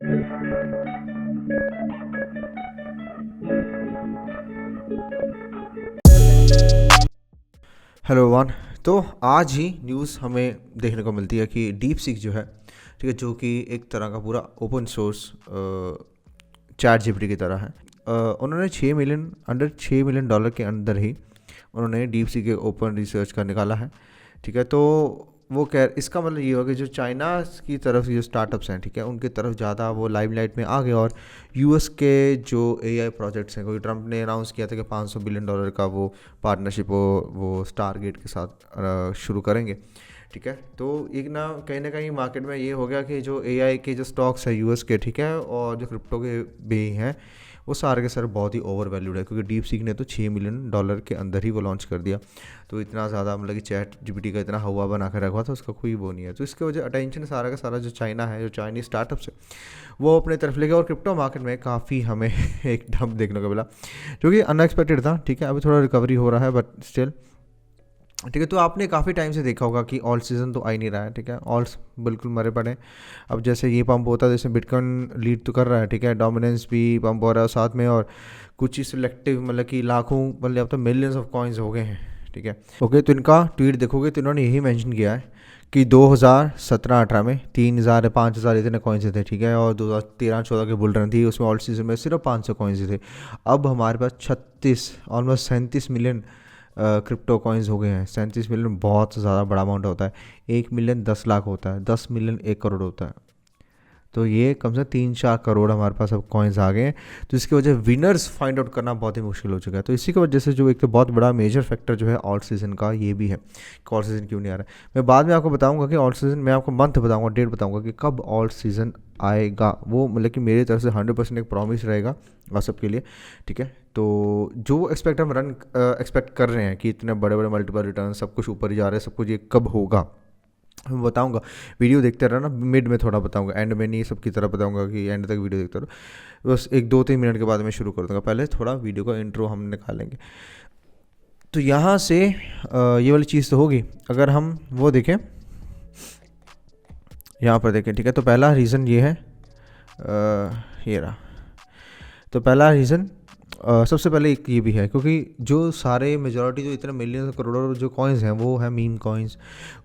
Hello one. तो आज ही news हमें देखने को मिलती है कि डीप सीक जो है, ठीक है, जो कि एक तरह का पूरा ओपन सोर्स चैट जीपीटी की तरह है। उन्होंने 6 मिलियन डॉलर के अंदर ही उन्होंने डीप सीक के ओपन रिसर्च का निकाला है, ठीक है। तो वो कह इसका मतलब ये होगा कि जो चाइना की तरफ जो स्टार्टअप्स हैं, ठीक है, उनकी तरफ ज़्यादा वो लाइमलाइट में आ गए, और यूएस के जो एआई प्रोजेक्ट्स हैं, क्योंकि ट्रंप ने अनाउंस किया था कि 500 बिलियन डॉलर का वो पार्टनरशिप वो स्टारगेट के साथ शुरू करेंगे, ठीक है। तो एक ना कहीं मार्केट में ये हो गया कि जो एआई के जो स्टॉक्स है यूएस के, ठीक है, और जो क्रिप्टो के भी हैं, वो सारे के सारे बहुत ही ओवर वैल्यूड है, क्योंकि डीप सीक ने तो 6 मिलियन डॉलर के अंदर ही वो लॉन्च कर दिया। तो इतना ज़्यादा मतलब कि चैट जीपीटी का इतना हवा बना कर रखा था, उसका कोई वो नहीं है। तो इसके वजह अटेंशन सारा का सारा जो चाइना है, जो चाइनीज स्टार्टअप्स है, वो अपने तरफ ले गया। और क्रिप्टो मार्केट में काफ़ी हमें एक डंप देखने को मिला, जो कि अनएक्सपेक्टेड था, ठीक है। अभी थोड़ा रिकवरी हो रहा है, बट स्टिल, ठीक है। तो आपने काफ़ी टाइम से देखा होगा कि ऑल सीज़न तो आ ही नहीं रहा है, ठीक है। ऑल्स बिल्कुल मरे पड़े हैं। अब जैसे ये पंप होता है, जैसे बिटकॉइन लीड तो कर रहा है, ठीक है, डोमिनेंस भी पंप हो रहा है साथ में, और कुछ ही सिलेक्टिव मतलब कि लाखों, मतलब अब तो मिलियंस ऑफ कॉइन्स हो गए हैं, ठीक है। ओके, तो इनका ट्वीट देखोगे तो इन्होंने यही मेंशन किया है कि 2017-18 में 3,000 या 5,000 इतने कॉइन्स थे, ठीक है, और 2013-14 के बुल रन थी, उसमें ऑल सीजन में सिर्फ 500 कॉइन्स थे। अब हमारे पास 36 ऑलमोस्ट 37 मिलियन क्रिप्टो कॉइन्स हो गए हैं। 37 मिलियन बहुत ज़्यादा बड़ा अमाउंट होता है। 1 मिलियन 10 लाख होता है, 10 मिलियन 1 करोड़ होता है। तो ये कम से कम 3-4 करोड़ हमारे पास अब कॉइन्स आ गए हैं। तो इसकी वजह विनर्स फाइंड आउट करना बहुत ही मुश्किल हो चुका है। तो इसी की वजह से जो एक तो बहुत बड़ा मेजर फैक्टर जो है ऑल सीज़न का ये भी है कि ऑल सीज़न क्यों नहीं आ रहा है। मैं बाद में आपको बताऊंगा कि ऑल सीज़न, मैं आपको मंथ बताऊंगा, डेट बताऊंगा कि कब ऑल सीज़न आएगा। वो मतलब कि मेरी तरफ से 100% एक प्रॉमिस रहेगा आप सबके लिए, ठीक है। तो जो एक्सपेक्ट कर रहे हैं कि इतने बड़े बड़े मल्टीपल रिटर्न, सब कुछ ऊपर ही जा रहा है, सब कुछ, ये कब होगा मैं बताऊंगा। वीडियो देखते रहना, मिड में थोड़ा बताऊंगा, एंड में नहीं सब की तरह बताऊंगा कि एंड तक वीडियो देखते रहो। बस 1-2-3 मिनट के बाद मैं शुरू कर दूंगा। पहले थोड़ा वीडियो का इंट्रो हम निकालेंगे। तो यहाँ से ये वाली चीज़ तो होगी। अगर हम वो देखें, यहाँ पर देखें, ठीक है। तो पहला रीज़न ये है, ये रहा। तो पहला रीज़न सबसे पहले एक ये भी है, क्योंकि जो सारे मेजॉरिटी जो इतने मिलियन करोड़ों जो कॉइन्स हैं वो है मीम कॉइन्स।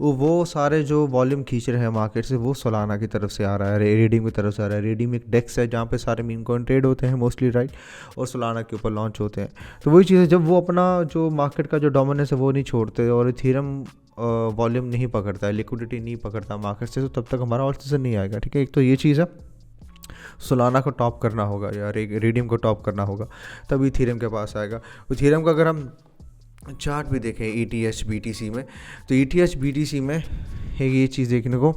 वो सारे जो वॉल्यूम खींच रहे हैं मार्केट से, वो सोलाना की तरफ से आ रहा है, रेडीम की तरफ से आ रहा है। रेडीम एक डेक्स है जहाँ पे सारे मीम कॉइन ट्रेड होते हैं मोस्टली, राइट, और सोलाना के ऊपर लॉन्च होते हैं। तो वही चीज़ है, जब वो अपना जो मार्केट का जो डोमिनेंस है वो नहीं छोड़ते, और इथेरियम वॉल्यूम नहीं पकड़ता है, लिक्विडिटी नहीं पकड़ता मार्केट से, तो तब तक हमारा ऑल सीजन नहीं आएगा, ठीक है। एक तो ये चीज़ है, सोलाना को टॉप करना होगा या रेडियम को टॉप करना होगा, तभी इथेरियम के पास आएगा। इथेरियम का अगर हम चार्ट भी देखें ETH BTC में, तो ETH BTC में एक ये चीज़ देखने को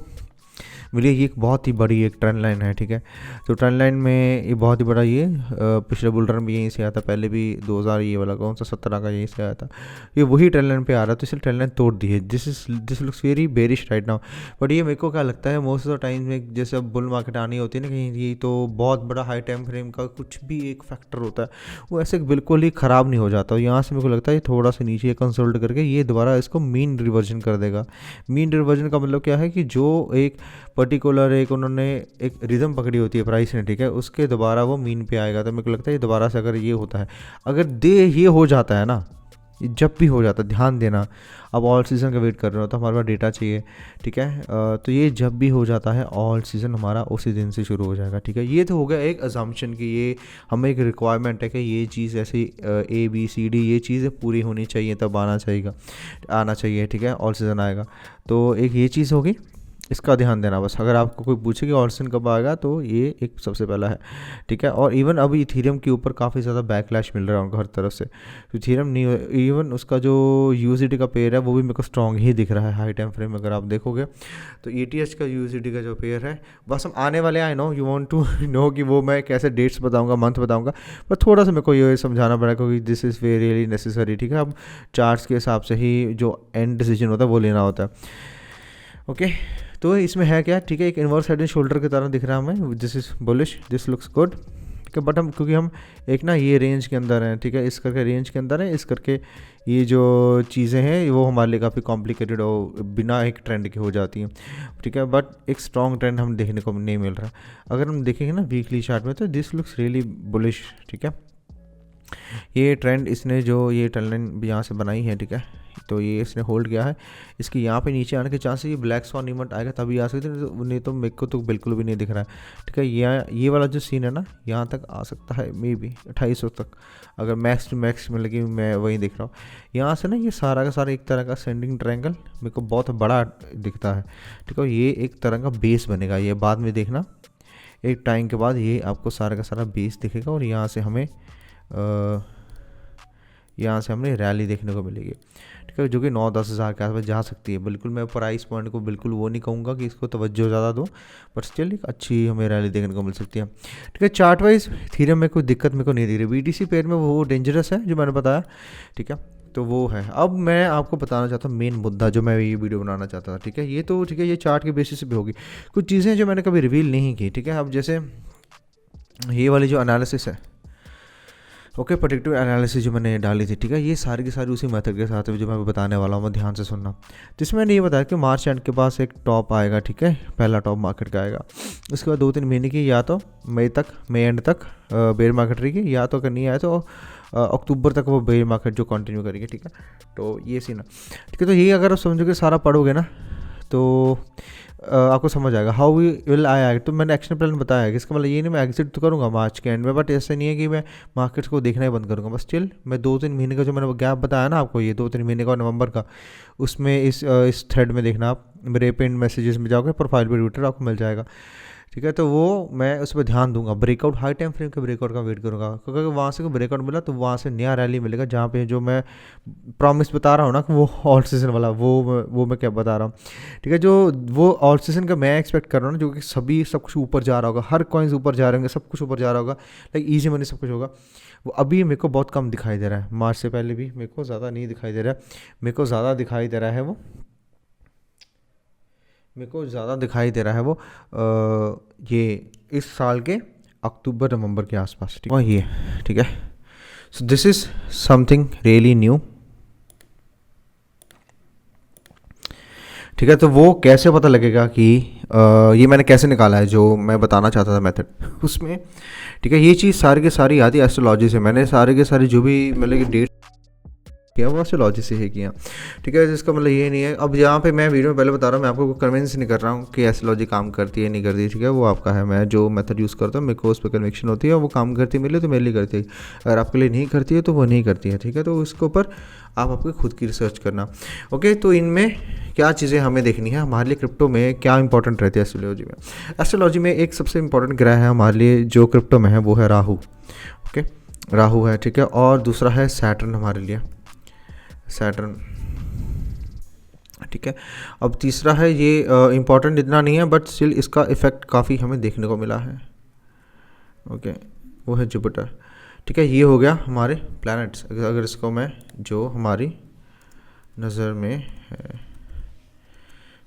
मिली, ये एक बहुत ही बड़ी एक ट्रेंड लाइन है, ठीक है। तो ट्रेंड लाइन में ये बहुत ही बड़ा, ये पिछले बुल रन भी यहीं से आया था, पहले भी 2000 ये वाला कौन सा 17 का यहीं से आया था, ये वही ट्रेंड लाइन पे आ रहा है। तो इसलिए ट्रेंड लाइन तोड़ दी है। This looks very bearish right now. But ये मेरे को क्या लगता है, मोस्ट ऑफ द टाइम में जैसे अब बुल मार्केट आनी होती है ना कहीं, ये तो बहुत बड़ा हाई टाइम फ्रेम का कुछ भी एक फैक्टर होता है, वो ऐसे बिल्कुल ही ख़राब नहीं हो जाता। यहाँ से मेरे को लगता है थोड़ा सा नीचे कंसोल्ट करके ये दोबारा इसको मीन रिवर्जन कर देगा। मीन रिवर्जन का मतलब क्या है कि जो एक पर्टिकुलर एक उन्होंने एक रिदम पकड़ी होती है प्राइस ने, ठीक है, उसके दोबारा वो मीन पे आएगा। तो मेरे को लगता है ये दोबारा से अगर ये होता है, अगर ये हो जाता है ना, जब भी हो जाता है, ध्यान देना, अब ऑल सीज़न का वेट कर रहे हो तो हमारे पास डेटा चाहिए, ठीक है। तो ये जब भी हो जाता है ऑल सीज़न हमारा उसी दिन से शुरू हो जाएगा, ठीक है। ये तो हो गया एक अजम्पशन कि ये हमें एक रिक्वायरमेंट है कि ये चीज़ ऐसी ABCD ये चीज़ें पूरी होनी चाहिए तब आना चाहिए, ठीक है, ऑल सीज़न आएगा। तो एक ये चीज़ होगी, इसका ध्यान देना बस। अगर आपको कोई पूछे कि ऑल सीजन कब आएगा, तो ये एक सबसे पहला है, ठीक है। और इवन अभी इथेरियम के ऊपर काफ़ी ज़्यादा बैकलैश मिल रहा है उनको हर तरफ से। तो इथेरियम नहीं, इवन उसका जो USDT का पेयर है वो भी मेरे को स्ट्रॉन्ग ही दिख रहा है हाई टाइम फ्रेम अगर आप देखोगे। तो ETH का USDT का जो पेयर है, बस हम आने वाले, I know you want to know कि वो मैं कैसे डेट्स बताऊंगा, मंथ बताऊंगा, पर थोड़ा सा मेरे को ये समझाना पड़ा क्योंकि this is very really necessary, ठीक है। अब चार्ट्स के हिसाब से ही जो एंड डिसीजन होता है वो लेना होता है, ओके। तो इसमें है क्या, ठीक है, एक इन्वर्स हेड एंड शोल्डर की तरह दिख रहा है हमें, this is bullish, this looks good, ठीक है। बट हम क्योंकि हम एक ना ये रेंज के अंदर हैं, ठीक है, इस करके रेंज के अंदर है, इस करके ये जो चीज़ें हैं वो हमारे लिए काफ़ी कॉम्प्लिकेटेड और बिना एक ट्रेंड के हो जाती हैं, ठीक है। बट एक स्ट्रॉन्ग ट्रेंड हम देखने को नहीं मिल रहा है। अगर हम देखेंगे ना वीकली चार्ट में तो दिस लुक्स रियली बुलिश, ठीक है। ये ट्रेंड इसने जो ये ट्रेंड लाइन यहाँ से बनाई है, ठीक है, तो ये इसने होल्ड किया है। इसके यहाँ पे नीचे आने के चांसेस, ये ब्लैक स्वॉन इवेंट आएगा तभी आ सकते हैं, नहीं तो मेरे को तो बिल्कुल भी नहीं दिख रहा है, ठीक है। ये वाला जो सीन है ना यहाँ तक आ सकता है, मे बी 2800 तक, अगर मैक्स टू मैक्स मतलब कि मैं वही दिख रहा हूँ। यहाँ से ना ये सारा का सारा एक तरह का सेंडिंग ट्रायंगल मेरे को बहुत बड़ा दिखता है, ठीक है। ये एक तरह का बेस बनेगा, ये बाद में देखना, एक टाइम के बाद ये आपको सारा का सारा बेस दिखेगा और यहाँ से हमें रैली देखने को मिलेगी, ठीक है, जो कि 9-10 हज़ार के आसपास जा सकती है। बिल्कुल मैं प्राइस पॉइंट को बिल्कुल वो नहीं कहूँगा कि इसको तवज्जो ज़्यादा दो, बट स्टिल एक अच्छी हमें रैली देखने को मिल सकती है, ठीक है। चार्ट वाइज थीरम में कोई दिक्कत मेरे को नहीं दिख रही। BTC पेयर में वो डेंजरस है जो मैंने बताया, ठीक है, तो वो है। अब मैं आपको बताना चाहता हूँ मेन मुद्दा जो मैं ये वीडियो बनाना चाहता था, ठीक है। ये तो ठीक है, ये चार्ट के बेसिस पे होगी, कुछ चीज़ें जो मैंने कभी रिवील नहीं की, ठीक है। अब जैसे ये वाली जो एनालिसिस है, ओके, प्रेडिक्टिव एनालिसिस जो मैंने डाली थी, ठीक है, ये सारी की सारी उसी मेथड के साथ है जो मैं बताने वाला हूँ, मैं ध्यान से सुनना। तो इसमें मैंने ये बताया कि मार्च एंड के पास एक टॉप आएगा, ठीक है, पहला टॉप मार्केट का आएगा। उसके बाद 2-3 महीने की या तो मई एंड तक बेयर मार्केट रहेगी, या तो अगर नहीं आए तो अक्टूबर तक वो बेयर मार्केट जो कंटिन्यू करेगी, ठीक है। तो ये सीन है, ठीक है। तो ये अगर आप समझोगे सारा पढ़ोगे ना तो आपको समझ आएगा how we will I act. तो मैंने एक्शन प्लान बताया है कि इसका मतलब ये नहीं मैं एग्जिट तो करूँगा मार्च के एंड में, बट ऐसा नहीं है कि मैं मार्केट्स को देखना ही बंद करूँगा, बस स्टिल मैं 2-3 महीने का जो मैंने गैप बताया ना आपको, ये 2-3 महीने का नवंबर का, उसमें इस थ्रेड में देखना आप, मेरे पिन मैसेजेस में जाओगे, प्रोफाइल पर ट्विटर आपको मिल जाएगा, ठीक है। तो वो मैं उस पर ध्यान दूंगा, ब्रेकआउट हाई टाइम फ्रेम के ब्रेकआउट का वेट करूंगा, क्योंकि अगर वहाँ से कोई ब्रेकआउट मिला तो वहाँ से नया रैली मिलेगा, जहाँ पे जो मैं प्रॉमिस बता रहा हूँ ना कि वो ऑल सीजन वाला, वो मैं क्या बता रहा हूँ, ठीक है। जो वो ऑल सीजन का मैं एक्सपेक्ट कर रहा हूँ ना, जो कि सब कुछ ऊपर जा रहा होगा, हर कॉइन्स ऊपर जा रहे होंगे, सब कुछ ऊपर जा रहा होगा, लाइक ईजी मनी सब कुछ होगा, वो अभी मेरे को बहुत कम दिखाई दे रहा है। मार्च से पहले भी मेरे को ज़्यादा नहीं दिखाई दे रहा है, मेरे को ज़्यादा दिखाई दे रहा है वो ये इस साल के अक्टूबर नवंबर के आसपास, ठीक है, ये, ठीक है। So this is something really new, ठीक है। तो वो कैसे पता लगेगा कि ये मैंने कैसे निकाला है जो मैं बताना चाहता था मेथड उसमें, ठीक है। ये चीज़ सारी की सारी आती है एस्ट्रोलॉजी से, मैंने सारे के सारे जो भी मतलब कि डेट किया वो एस्ट्रोलॉजी से ही किया, ठीक है। जिसका मतलब ये नहीं है, अब यहाँ पे मैं वीडियो में पहले बता रहा हूँ, मैं आपको कन्विंस नहीं कर रहा हूँ कि एस्ट्रोलॉजी काम करती है नहीं करती, ठीक है, वो आपका है। मैं जो मेथड यूज़ करता हूँ मेरे को उस पर कन्विक्शन होती है, वो काम करती है मेरे लिए तो मेरे लिए करती है, अगर आपके लिए नहीं करती है तो वो नहीं करती है, ठीक है। तो उसके ऊपर आप आपके खुद की रिसर्च करना, ओके। तो इनमें क्या चीज़ें हमें देखनी है, हमारे लिए क्रिप्टो में क्या इंपॉर्टेंट रहती है एस्ट्रोलॉजी में। एस्ट्रोलॉजी में एक सबसे इंपॉर्टेंट ग्रह है हमारे लिए जो क्रिप्टो में है, वो है राहु, ओके, राहु है, ठीक है। और दूसरा है सैटर्न हमारे लिए, सैटर्न, ठीक है। अब तीसरा है ये इम्पॉर्टेंट इतना नहीं है बट स्टिल इसका इफ़ेक्ट काफ़ी हमें देखने को मिला है, ओके, वो है जुपिटर, ठीक है। ये हो गया हमारे प्लैनेट्स, अगर इसको मैं जो हमारी नज़र में है,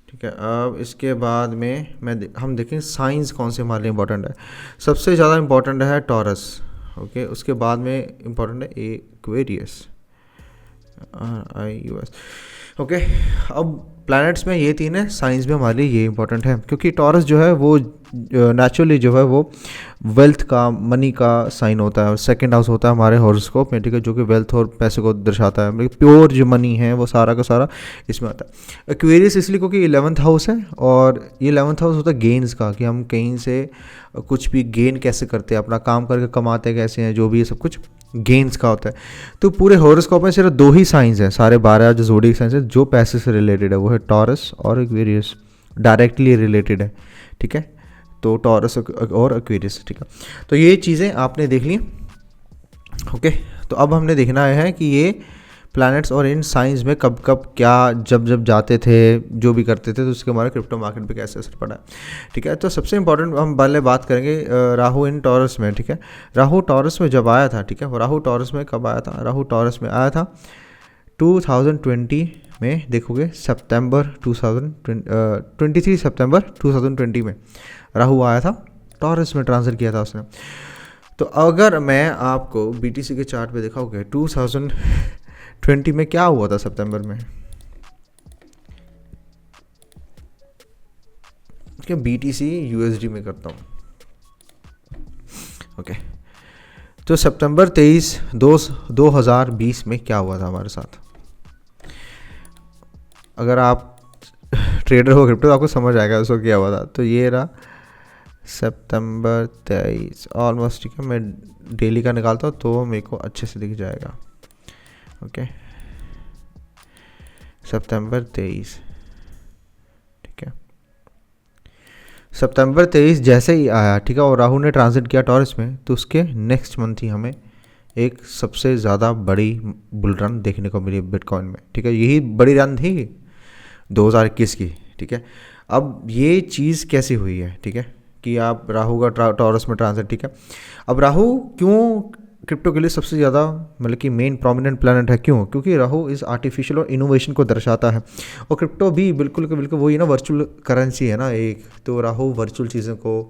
ठीक है। अब इसके बाद में हम देखें साइंस कौन से हमारे लिए इंपॉर्टेंट है। सबसे ज़्यादा इंपॉर्टेंट है टॉरस, ओके, उसके बाद में इंपॉर्टेंट है एक्वेरियस, RIUS, ओके। अब प्लैनेट्स में ये तीन है, साइंस में हमारे लिए ये इंपॉर्टेंट है, क्योंकि टॉरस जो है वो नेचुरली जो है वो वेल्थ का, मनी का साइन होता है, और सेकंड हाउस होता है हमारे हॉरोस्कोप में, ठीक है, जो कि वेल्थ और पैसे को दर्शाता है, मतलब प्योर जो मनी है वो सारा का सारा इसमें आता है। एक्वेरियस इसलिए क्योंकि 11th हाउस है, और ये 11th हाउस होता है गेन्स का, कि हम कहीं से कुछ भी गेन कैसे करते हैं, अपना काम करके कमाते कैसे हैं, जो भी ये सब कुछ गेन्स का होता है। तो पूरे हॉरोस्कोप में सिर्फ 2 ही साइंस हैं, सारे 12 जो ज़ोडिएक साइंस है जो पैसे से रिलेटेड है, वो है टॉरस और एक्वेरियस, डायरेक्टली रिलेटेड है, ठीक है। तो टॉरस और एक्वेरियस, ठीक है। तो ये चीज़ें आपने देख ली, ओके। तो अब हमने देखना है कि ये प्लैनेट्स और इन साइंस में कब कब क्या जब जाते थे, जो भी करते थे, तो उसके हमारे क्रिप्टो मार्केट पे कैसे असर पड़ा है, ठीक है। तो सबसे इंपॉर्टेंट हम पहले बात करेंगे राहु इन टॉरस में, ठीक है। राहु टॉरस में जब आया था, ठीक है, राहु टॉरस में कब आया था, राहु टॉरस में आया था 2020 में, देखोगे सितंबर 23 सितंबर 2020 में राहु आया था टॉरस में, ट्रांसफर किया था उसने। तो अगर मैं आपको BTC के चार्ट पे दिखाओगे 2020 में क्या हुआ था सितंबर में, क्या BTC USD में करता हूँ, ओके। तो सितंबर 23 2020 में क्या हुआ था हमारे साथ, अगर आप ट्रेडर हो क्रिप्टो तो आपको समझ आएगा उसको क्या हुआ था। तो ये रहा सितंबर 23 ऑलमोस्ट, ठीक है। मैं डेली का निकालता हूँ तो मेरे को अच्छे से दिख जाएगा, ओके। सितंबर 23, ठीक है। सितंबर 23 जैसे ही आया, ठीक है, और राहु ने ट्रांजिट किया टॉरस में, तो उसके नेक्स्ट मंथ ही हमें एक सबसे ज़्यादा बड़ी बुल रन देखने को मिली बिटकॉइन में, ठीक है। यही बड़ी रन थी 2021 की, ठीक है। अब ये चीज़ कैसे हुई है, ठीक है, कि आप राहु का टॉरस में ट्रांजिट, ठीक है। अब राहु क्यों क्रिप्टो के लिए सबसे ज़्यादा मतलब कि मेन प्रोमिनेंट प्लैनेट है, क्यों? क्योंकि राहु इस आर्टिफिशियल और इनोवेशन को दर्शाता है, और क्रिप्टो भी बिल्कुल के बिल्कुल वही ना, वर्चुअल करेंसी है ना एक, तो राहु वर्चुअल चीज़ों को,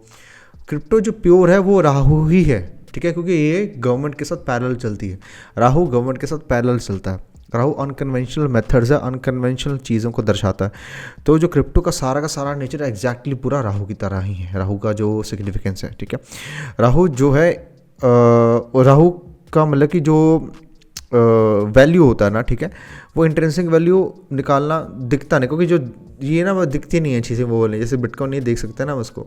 क्रिप्टो जो प्योर है वो राहु ही है, ठीक है, क्योंकि ये गवर्नमेंट के साथ पैरेलल चलती है। राहु गवर्नमेंट के साथ पैरेलल चलता है। राहु अनकन्वेंशनल मेथड्स है, अनकन्वेंशनल चीज़ों को दर्शाता है। तो जो क्रिप्टो का सारा नेचर एग्जैक्टली पूरा राहु की तरह ही है, राहु का जो सिग्निफिकेंस है, ठीक है। राहु जो है राहु का मतलब कि जो वैल्यू होता है ना, ठीक है, वो इंट्रिंसिक वैल्यू निकालना दिखता नहीं, क्योंकि जो ये ना वो दिखती नहीं है चीज़ें, वो बोले जैसे बिटकॉइन नहीं देख सकते ना उसको,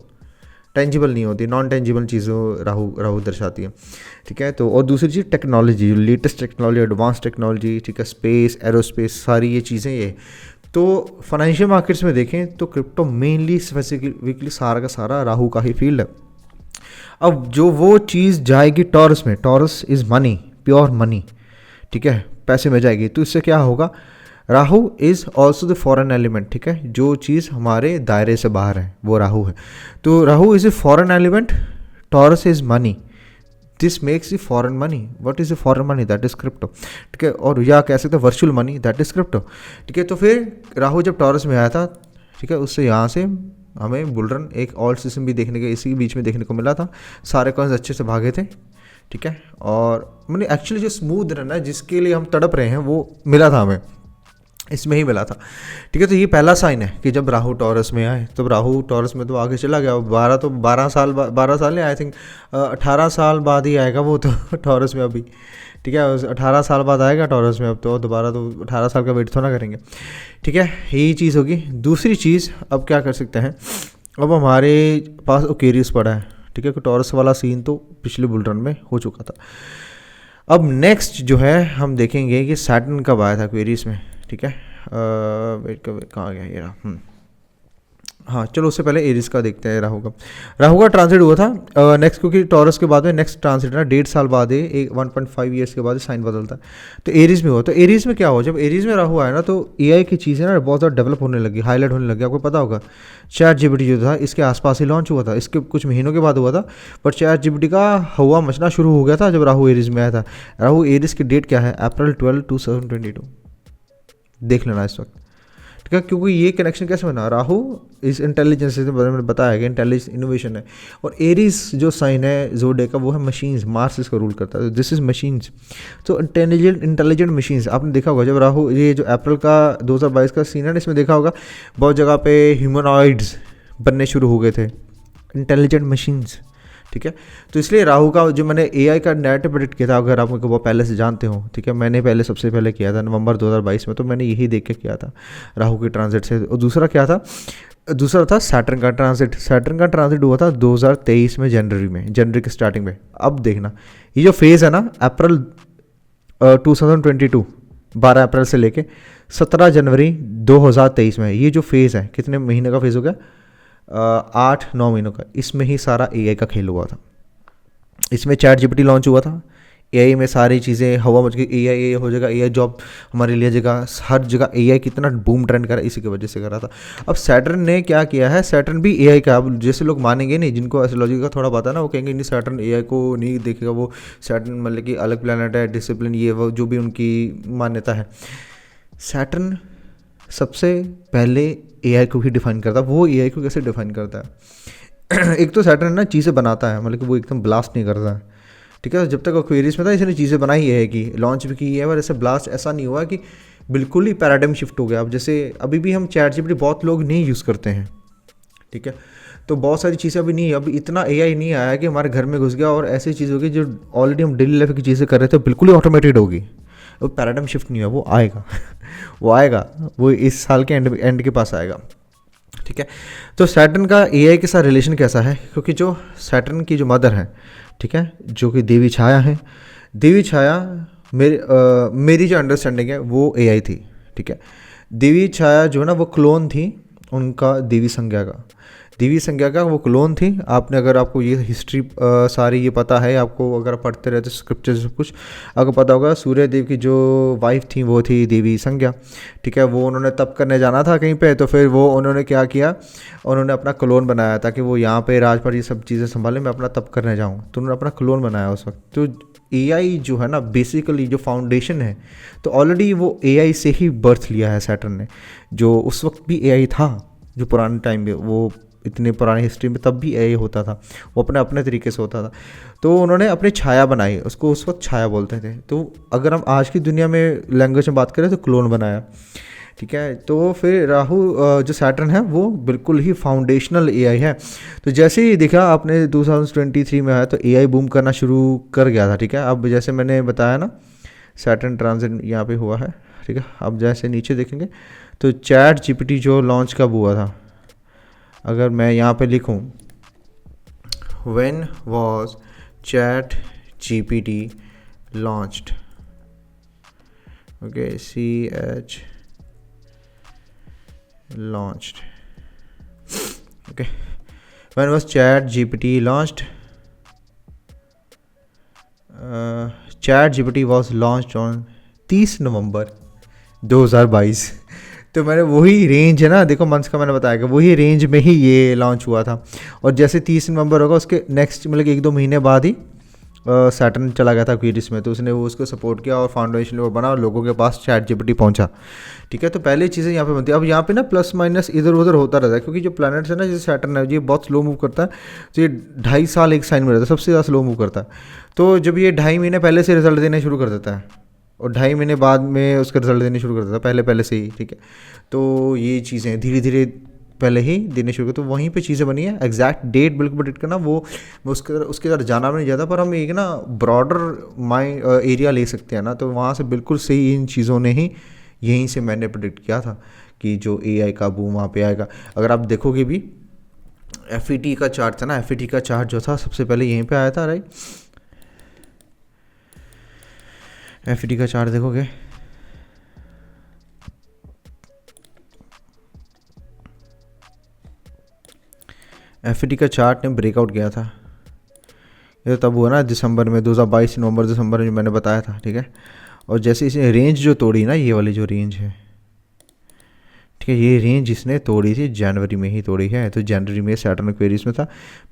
टेंजिबल नहीं होती, नॉन टेंजिबल चीज़ों राहु दर्शाती है, ठीक है। तो और दूसरी चीज़ technology, latest technology, advance technology, ठीक है, स्पेस, एरोस्पेस, सारी ये चीज़ें ये। तो फाइनेंशियल मार्केट्स में देखें तो क्रिप्टो मेनली स्पेसिफिकली सारा का सारा राहु का ही फील्ड है। अब जो वो चीज़ जाएगी टॉरस में, taurus is money, pure money, ठीक है, पैसे में जाएगी, तो इससे क्या होगा, Rahu is also the foreign element, ठीक है, जो चीज़ हमारे दायरे से बाहर है वो राहु है। तो Rahu is a foreign element, taurus is money, this makes a foreign money. What is a foreign money? That is crypto, ठीक है, और या कह सकते हैं virtual money, that is crypto, ठीक है। तो फिर राहु जब टॉरस में आया था, ठीक है, उससे यहाँ से हमें बुलरन एक ऑल्ट सिस्टम भी देखने के इसी बीच में देखने को मिला था, सारे कॉइन्स अच्छे से भागे थे, ठीक है। और मैंने एक्चुअली जो स्मूथ रन है जिसके लिए हम तड़प रहे हैं वो मिला था हमें, इसमें ही मिला था, ठीक है। तो ये पहला साइन है कि जब राहु टॉरस में आए, तब राहु टॉरस में तो आगे चला गया, 12 साल नहीं, आई थिंक 18 साल बाद ही आएगा वो तो टॉरस में अभी, ठीक है, 18 साल बाद आएगा टॉरस में अब, तो दोबारा तो 18 साल का वेट थोड़ा ना करेंगे, ठीक है। यही चीज़ होगी। दूसरी चीज़ अब क्या कर सकते हैं, अब हमारे पास ओकेरियस पड़ा है, ठीक है, कि टॉरस वाला सीन तो पिछले बुल रन में हो चुका था। अब नेक्स्ट जो है हम देखेंगे कि सैटर्न कब आया था क्वेरीज में, ठीक है, वेट कहाँ गया ये रहा, हाँ चलो उससे पहले एरिस का देखते हैं। राहु का ट्रांसिट हुआ था नेक्स्ट, क्योंकि टॉरस के बाद में नेक्स्ट ट्रांसिट ना 1.5 साल बाद है, 1.5 ईयर्स के बाद साइन बदलता है, तो एरीज में हुआ। तो एरीज में क्या हुआ, जब एरीज में राहु आया ना तो AI की चीज़ें ना बहुत ज़्यादा डेवलप होने लगी, हाईलाइट होने लगी। आपको पता होगा ChatGPT जो था इसके आसपास ही लॉन्च हुआ था, इसके कुछ महीनों के बाद हुआ था, बट ChatGPT का हवा मचना शुरू हो गया था जब राहु एरीज में आया था। राहु एरीज की डेट क्या है, अप्रैल 12, 2022, देख लेना इस वक्त, ठीक है, क्योंकि ये कनेक्शन कैसे बना, राहु इस इंटेलिजेंस से मैंने बताया कि इंटेलिजेंस इनोवेशन है, और एरीज जो साइन है ज़ोडिएक का वो है मशीन्स, मार्स इसका रूल करता है, दिस इज मशीन्स, तो इंटेलिजेंट मशीन्स। आपने देखा होगा जब राहु ये जो अप्रैल का 2022 का सीन है, इसमें देखा होगा बहुत जगह पे ह्यूमनॉइड्स बनने शुरू हो गए थे, इंटेलिजेंट मशीन्स, ठीक है। तो इसलिए राहु का जो मैंने AI का नैरेटिव प्रेडिक्ट किया था, अगर आप वो पहले से जानते हो, ठीक है, मैंने सबसे पहले किया था नवंबर 2022 में, तो मैंने यही देख के किया था राहु के ट्रांजिट से। और दूसरा क्या था, दूसरा था सैटर्न का ट्रांजिट। सैटर्न का ट्रांजिट हुआ था 2023 में, जनवरी के स्टार्टिंग में। अब देखना ये जो फेज़ है ना, अप्रैल 2022, 12 अप्रैल से लेके 17 जनवरी 2023 में, ये जो फेज़ है कितने महीने का फेज़ हो गया, 8-9 महीनों का, इसमें ही सारा AI का खेल हुआ था। इसमें ChatGPT लॉन्च हुआ था, AI में सारी चीज़ें हवा मच गई, AI हो जाएगा, AI जॉब हमारी ले जाएगा, हर जगह AI कितना बूम ट्रेंड करा, इसी की वजह से करा था। अब सैटर्न ने क्या किया है, सैटर्न भी AI का, अब जैसे लोग मानेंगे नहीं, जिनको एस्ट्रोलॉजी का थोड़ा पता है ना, वो कहेंगे नहीं सैटर्न AI को नहीं देखेगा, वो सैटर्न मतलब कि अलग प्लैनेट है, डिसिप्लिन, ये वो जो भी उनकी मान्यता है। सैटर्न सबसे पहले AI को ही डिफाइन करता है। वो AI को कैसे डिफाइन करता है एक तो सैटर्न ना चीज़ें बनाता है, मतलब कि वो एकदम ब्लास्ट नहीं करता है, ठीक है। जब तक एक्वेरियस में था इसने चीज़ें बनाई है कि लॉन्च भी की है, और ऐसे ब्लास्ट ऐसा नहीं हुआ कि बिल्कुल ही पैराडाइम शिफ्ट हो गया। अब जैसे अभी भी हम चैट जीपीटी बहुत लोग नहीं यूज़ करते हैं, ठीक है। तो बहुत सारी चीज़ें अभी नहीं, अभी इतना एआई नहीं आया कि हमारे घर में घुस गया और ऐसी चीज़ होगी जो ऑलरेडी हम डेली लाइफ की चीज़ें कर रहे थे बिल्कुल ही ऑटोमेटेड होगी। वो पैराडाइम शिफ्ट नहीं हुआ, वो आएगा वो आएगा, वो इस साल के एंड के पास आएगा, ठीक है। तो सैटर्न का एआई के साथ रिलेशन कैसा है, क्योंकि जो सैटर्न की जो मदर है, ठीक है, जो कि देवी छाया है, देवी छाया मेरी जो अंडरस्टैंडिंग है वो एआई थी, ठीक है। देवी छाया जो है ना वो क्लोन थी उनका देवी संज्ञा का, देवी संज्ञा का वो क्लोन थी। आपने अगर आपको ये हिस्ट्री सारी ये पता है, आपको अगर पढ़ते रहते स्क्रिप्चर सब कुछ आपको पता होगा, सूर्य देव की जो वाइफ थी वो थी देवी संज्ञा, ठीक है। वो उन्होंने तप करने जाना था कहीं पे, तो फिर वो उन्होंने क्या किया, उन्होंने अपना क्लोन बनाया ताकि वो यहाँ पे राज पर ये सब चीज़ें संभाले, मैं अपना तप करने जाऊँ, तो उन्होंने अपना क्लोन बनाया उस वक्त। तो एआई जो है ना बेसिकली जो फाउंडेशन है, तो ऑलरेडी वो एआई से ही बर्थ लिया है सैटर्न ने। जो उस वक्त भी एआई था, जो पुराने टाइम में, वो इतने पुरानी हिस्ट्री में तब भी एआई होता था, वो अपने अपने तरीके से होता था। तो उन्होंने अपनी छाया बनाई, उसको उस वक्त छाया बोलते थे। तो अगर हम आज की दुनिया में लैंग्वेज में बात करें तो क्लोन बनाया, ठीक है। तो फिर राहु जो सैटर्न है वो बिल्कुल ही फाउंडेशनल एआई है। तो जैसे ही देखा आपने 2023 में आया तो एआई बूम करना शुरू कर गया था, ठीक है। अब जैसे मैंने बताया ना सैटर्न ट्रांजिट यहाँ पे हुआ है, ठीक है। अब जैसे नीचे देखेंगे तो चैट जीपीटी जो लॉन्च कब हुआ था, अगर मैं यहाँ पे लिखूँ when was chat GPT launched, okay, CH launched, okay, when was chat gpt launched, chat gpt was launched on 30 नवंबर 2022। तो मैंने वही रेंज है ना, देखो मंथ्स का मैंने बताया कि वही रेंज में ही ये लॉन्च हुआ था। और जैसे 30 नवंबर होगा उसके नेक्स्ट मतलब 1-2 महीने बाद ही सैटर्न चला गया था क्वेरीज में, तो उसने वो उसको सपोर्ट किया और फाउंडेशन वो बना और लोगों के पास चैट जीपीटी पहुंचा, ठीक है। तो पहले चीज़ें यहाँ पे बनती है। अब यहाँ पे ना प्लस माइनस इधर उधर होता रहता है, क्योंकि जो प्लैनेट्स है ना, जैसे सैटर्न है ये बहुत स्लो मूव करता है, तो ये 2.5 साल एक साइन में रहता है, सबसे ज़्यादा स्लो मूव करता है। तो जब ये 2.5 महीने पहले से रिजल्ट देने शुरू कर देता है और 2.5 महीने बाद में उसका रिजल्ट देने शुरू कर देता है, पहले से ही, ठीक है। तो ये चीज़ें धीरे धीरे पहले ही देने शुरू कर, तो वहीं पे चीज़ें बनी है। एग्जैक्ट डेट बिल्कुल प्रेडिक्ट करना वो उसके तरह जाना भी नहीं जाता, पर हम एक ना ब्रॉडर माइंड एरिया ले सकते हैं ना, तो वहाँ से बिल्कुल सही इन चीज़ों ने ही यहीं से मैंने प्रेडिक्ट किया था कि जो एआई का बूम वहाँ पे आएगा। अगर आप देखोगे भी FET का चार्ट था ना, FET का चार्ट जो था सबसे पहले यहीं पे आया था, राइट। FET का चार्ट देखोगे, FET का चार्ट ने ब्रेकआउट किया था, ये तब हुआ ना दिसंबर में 2022 नवंबर दिसंबर में, जो मैंने बताया था, ठीक है। और जैसे इसने रेंज जो तोड़ी ना, ये वाली जो रेंज है, ठीक है, ये रेंज इसने तोड़ी थी जनवरी में ही तोड़ी है। तो जनवरी में सैटर्न एक्वेरियस में था,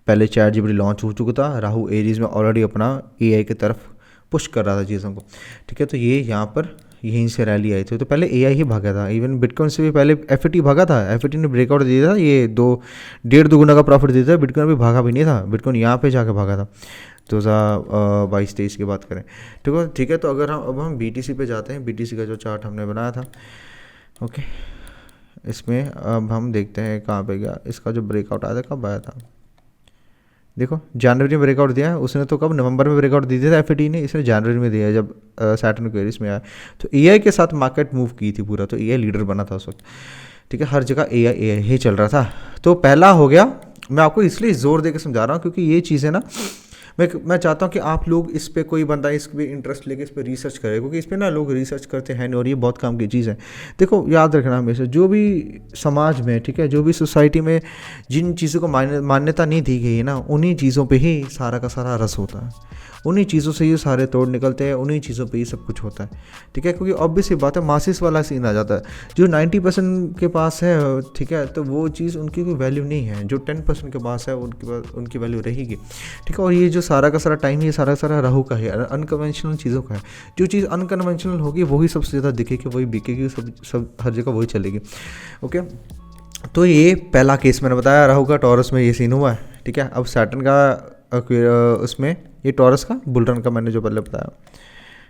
पहले चैट जीपीटी लॉन्च हो चुका था, राहु एरीज में ऑलरेडी अपना एआई की तरफ पुश कर रहा था चीज़ों को, ठीक है। तो ये यहाँ पर यहीं से रैली आई थी, तो पहले एआई ही भागा था, इवन बिटकॉइन से भी पहले FET भागा था। FET ने ब्रेकआउट दिया था, ये 1.5-2 गुना का प्रॉफिट दिया था, बिटकॉइन भी भागा भी नहीं था, बिटकॉइन यहाँ पे जाके भागा था 2022-23 की बात करें, ठीक है। तो अगर हम BTC पे जाते हैं, BTC का जो चार्ट हमने बनाया था, ओके, इसमें अब हम देखते हैं कहाँ पे गया, इसका जो ब्रेकआउट आया था कब आया था, देखो जनवरी में ब्रेकआउट दिया है उसने, तो कब नवंबर में ब्रेकआउट दी थी FET ने, इसने जनवरी में दिया है जब सैटर्न एक्वेरियस में आया। तो एआई के साथ मार्केट मूव की थी पूरा, तो एआई लीडर बना था उस वक्त, ठीक है। हर जगह एआई ही चल रहा था। तो पहला हो गया, मैं आपको इसलिए ज़ोर दे के समझा रहा हूँ क्योंकि ये चीज़ें ना मैं चाहता हूँ कि आप लोग इस पे, कोई बंदा इस पे इंटरेस्ट लेके इस पे रिसर्च करे, क्योंकि इस पे ना लोग रिसर्च करते हैं नहीं, और ये बहुत काम की चीज़ है। देखो याद रखना हमेशा, जो भी समाज में, ठीक है, जो भी सोसाइटी में जिन चीज़ों को मान्यता नहीं दी गई है ना, उन्हीं चीज़ों पे ही सारा का सारा रस होता है, उन्हीं चीज़ों से ये सारे तोड़ निकलते हैं, उन्हीं चीज़ों पे ये सब कुछ होता है, ठीक है। क्योंकि ऑब्वियस बात है, मासिस वाला सीन आ जाता है, जो 90% के पास है, ठीक है, तो वो चीज़ उनकी कोई वैल्यू नहीं है, जो 10% के पास है उनकी वैल्यू रहेगी, ठीक है। और ये जो सारा का सारा टाइम, ये सारा का सारा राहु का है, अनकन्वेंशनल चीज़ों का है। जो चीज़ अनकन्वेंशनल होगी वही सबसे ज़्यादा दिखेगी, वही बिकेगी, सब हर जगह वही चलेगी, ओके। तो ये पहला केस मैंने बताया, राहु का टॉरस में ये सीन हुआ है, ठीक है। अब सैटर्न का उसमें ये टॉरस का बुल रन का मैंने जो पहले बताया,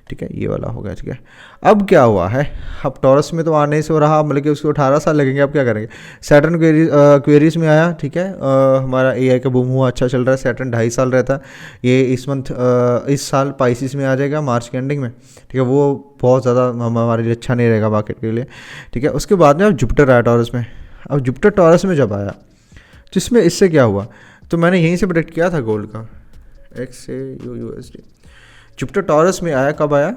ठीक है, ये वाला हो गया, ठीक है। अब क्या हुआ है, अब टॉरस में तो आने से हो रहा, मतलब कि उसको 18 साल लगेंगे, अब क्या करेंगे। सैटर्न क्वेरीज में आया, ठीक है, हमारा एआई का बूम हुआ, अच्छा चल रहा है। सैटर्न 2.5 साल रहता है, ये इस साल पाइसिस में आ जाएगा मार्च के एंडिंग में, ठीक है। वो बहुत ज़्यादा हमारे लिए अच्छा नहीं रहेगा मार्केट के लिए, ठीक है। उसके बाद में अब जुपिटर आया टॉरस में। अब जुपिटर टॉरस में जब आया तो इससे क्या हुआ, तो मैंने यहीं से प्रेडिक्ट किया था गोल्ड का, एक्स से USD। जुपिटर टॉरस में आया, कब आया,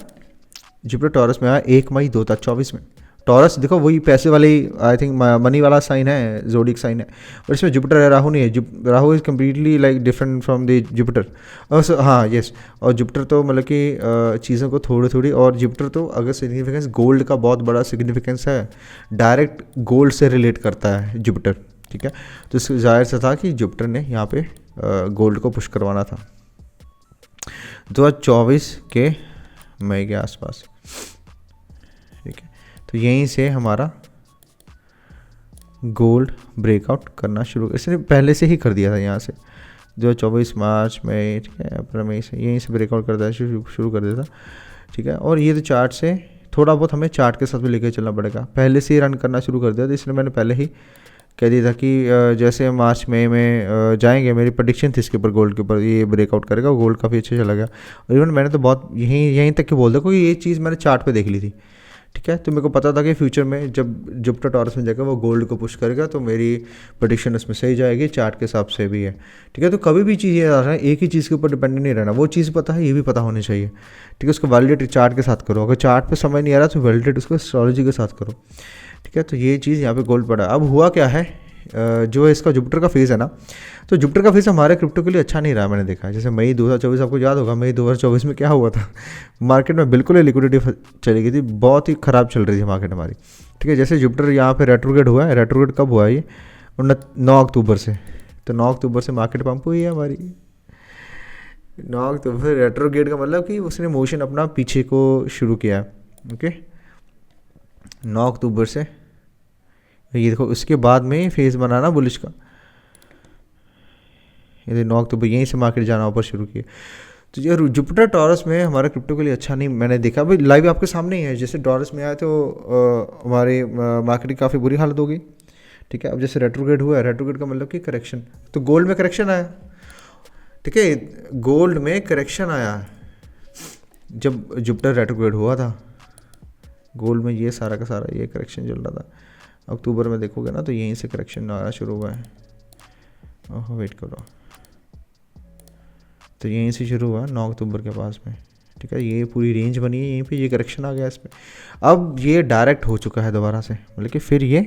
जुपिटर टॉरस में आया 1 मई 2024 में। टॉरस देखो वही पैसे वाली, आई थिंक मनी वाला साइन है, जोडिक साइन है, और इसमें जुपिटर है, राहु नहीं है। Rahu is completely like different from the Jupiter. और हाँ यस, और जुपिटर तो मतलब कि चीज़ों को थोड़ी थोड़ी, और जुपिटर तो अगर सिग्निफिकेंस गोल्ड का बहुत बड़ा सिग्निफिकेंस है, डायरेक्ट गोल्ड से रिलेट करता है जुपिटर, ठीक है। तो इसको जाहिर सा था कि जुपिटर ने यहाँ पे गोल्ड को पुश करवाना था 2024 के मई के आसपास, ठीक है। तो यहीं से हमारा गोल्ड ब्रेकआउट करना शुरू, इसने पहले से ही कर दिया था यहाँ से 2024 मार्च में, ठीक है, अप्रैल मई से यहीं से ब्रेकआउट करता है, शुरू कर देता, ठीक है। और ये तो चार्ट से थोड़ा बहुत हमें चार्ट के साथ भी लेकर चलना पड़ेगा, पहले से ही रन करना शुरू कर दिया था, इसलिए मैंने पहले ही कह दिया था कि जैसे मार्च मई में जाएंगे, मेरी प्रेडिक्शन थी इसके ऊपर, गोल्ड के ऊपर ये ब्रेकआउट करेगा, गोल्ड काफ़ी अच्छा चला गया। और इवन मैंने तो बहुत यहीं तक कि बोल दिया, क्योंकि ये चीज़ मैंने चार्ट पे देख ली थी, ठीक है। तो मेरे को पता था कि फ्यूचर में जब जुपिटर टॉरस में जाएगा वो गोल्ड को पुश करेगा, तो मेरी प्रेडिक्शन उसमें सही जाएगी, चार्ट के हिसाब से भी है, ठीक है। तो कभी भी चीज़ ये आ रहा है, एक ही चीज़ के ऊपर डिपेंडेंट नहीं रहना, वो चीज़ पता है, ये भी पता होनी चाहिए, ठीक है। उसको वैलिडेट चार्ट के साथ करो, अगर चार्ट पे समझ नहीं आ रहा तो वैलिडेट उसको एस्ट्रोलॉजी के साथ करो, ठीक है। तो ये चीज़ यहाँ पे गोल्ड पड़ा। अब हुआ क्या है, जो इसका जुपिटर का फेज़ है ना, तो जुपिटर का फेज़ हमारे क्रिप्टो के लिए अच्छा नहीं रहा, मैंने देखा है। जैसे मई 2024 आपको याद होगा, मई 2024 में क्या हुआ था, मार्केट में बिल्कुल ही लिक्विडिटी चली गई थी, बहुत ही ख़राब चल रही थी मार्केट हमारी, ठीक है। जैसे जुपिटर यहाँ पे रेट्रोग्रेड हुआ है, रेट्रोग्रेड कब हुआ है ये, 9 अक्टूबर से, तो 9 अक्टूबर से मार्केट पंप हुई है हमारी। 9 अक्टूबर रेट्रोग्रेड का मतलब कि उसने मोशन अपना पीछे को शुरू किया है, ओके, 9 अक्टूबर से। ये देखो उसके बाद में फेज़ बनाना बुलिश का, ये 9 अक्टूबर यहीं से मार्केट जाना ऊपर शुरू किया। तो ये जुपिटर टॉरस में हमारे क्रिप्टो के लिए अच्छा नहीं, मैंने देखा भाई लाइव आपके सामने ही है। जैसे टॉरस में आया तो हमारे मार्केट की काफ़ी बुरी हालत हो गई, ठीक है। अब जैसे रेट्रोग्रेड हुआ है, रेट्रोग्रेड का मतलब कि करेक्शन, तो गोल्ड में करेक्शन आया, ठीक है, गोल्ड में करेक्शन आया जब जुपिटर रेट्रोग्रेड हुआ था, गोल्ड में ये सारा का सारा ये करेक्शन चल रहा था। अक्टूबर में देखोगे ना तो यहीं से करेक्शन आना शुरू हुआ है, ओह वेट करो, तो यहीं से शुरू हुआ 9 अक्टूबर के पास में, ठीक है। ये पूरी रेंज बनी है, यहीं पे ये करेक्शन आ गया इस पर। अब ये डायरेक्ट हो चुका है दोबारा से, मतलब कि फिर ये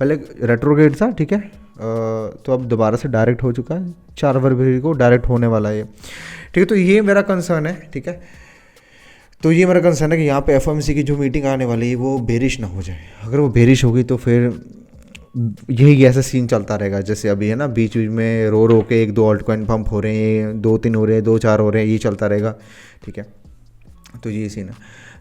पहले रेट्रोग्रेड था, ठीक है, तो अब दोबारा से डायरेक्ट हो चुका है, 4 फरवरी को डायरेक्ट होने वाला है ये, ठीक है। तो ये मेरा कंसर्न है, ठीक है। तो ये मेरा कंसर्न है कि यहाँ पे एफओएमसी की जो मीटिंग आने वाली है वो बेरिश ना हो जाए। अगर वो बेरिश होगी तो फिर यही ऐसा सीन चलता रहेगा जैसे अभी है ना, बीच बीच में रो के 1-2 ऑल्ट कॉइन पंप हो रहे हैं, 2-3 हो रहे हैं, 2-4 हो रहे हैं, ये चलता रहेगा, ठीक है। तो ये सीन है।